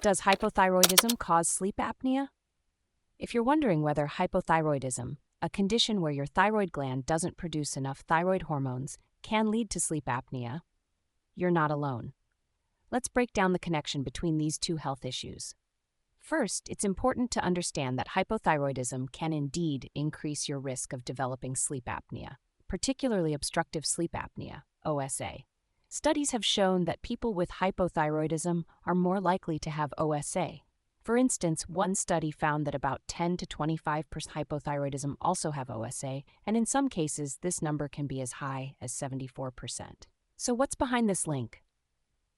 Does hypothyroidism cause sleep apnea? If you're wondering whether hypothyroidism, a condition where your thyroid gland doesn't produce enough thyroid hormones, can lead to sleep apnea, you're not alone. Let's break down the connection between these two health issues. First, it's important to understand that hypothyroidism can indeed increase your risk of developing sleep apnea, particularly obstructive sleep apnea, OSA. Studies have shown that people with hypothyroidism are more likely to have OSA. For instance, one study found that about 10 to 25% hypothyroidism also have OSA, and in some cases, this number can be as high as 74%. So what's behind this link?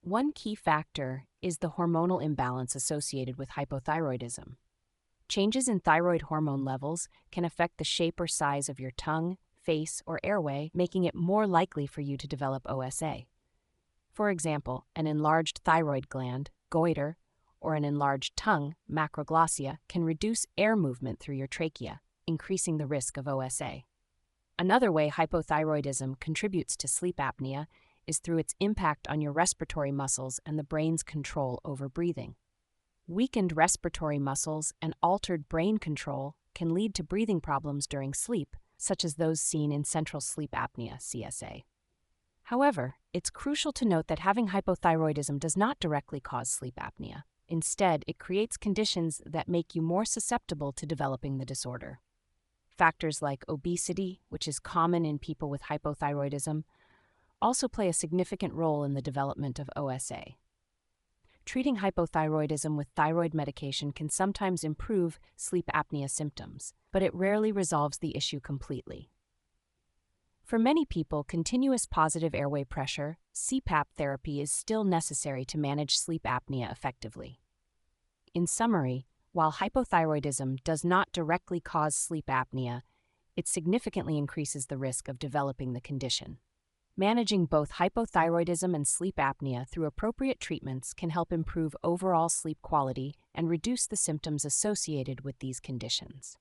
One key factor is the hormonal imbalance associated with hypothyroidism. Changes in thyroid hormone levels can affect the shape or size of your tongue, face, or airway, making it more likely for you to develop OSA. For example, an enlarged thyroid gland, goiter, or an enlarged tongue, macroglossia, can reduce air movement through your trachea, increasing the risk of OSA. Another way hypothyroidism contributes to sleep apnea is through its impact on your respiratory muscles and the brain's control over breathing. Weakened respiratory muscles and altered brain control can lead to breathing problems during sleep, such as those seen in central sleep apnea, CSA. However, it's crucial to note that having hypothyroidism does not directly cause sleep apnea. Instead, it creates conditions that make you more susceptible to developing the disorder. Factors like obesity, which is common in people with hypothyroidism, also play a significant role in the development of OSA. Treating hypothyroidism with thyroid medication can sometimes improve sleep apnea symptoms, but it rarely resolves the issue completely. For many people, continuous positive airway pressure, CPAP therapy is still necessary to manage sleep apnea effectively. In summary, while hypothyroidism does not directly cause sleep apnea, it significantly increases the risk of developing the condition. Managing both hypothyroidism and sleep apnea through appropriate treatments can help improve overall sleep quality and reduce the symptoms associated with these conditions.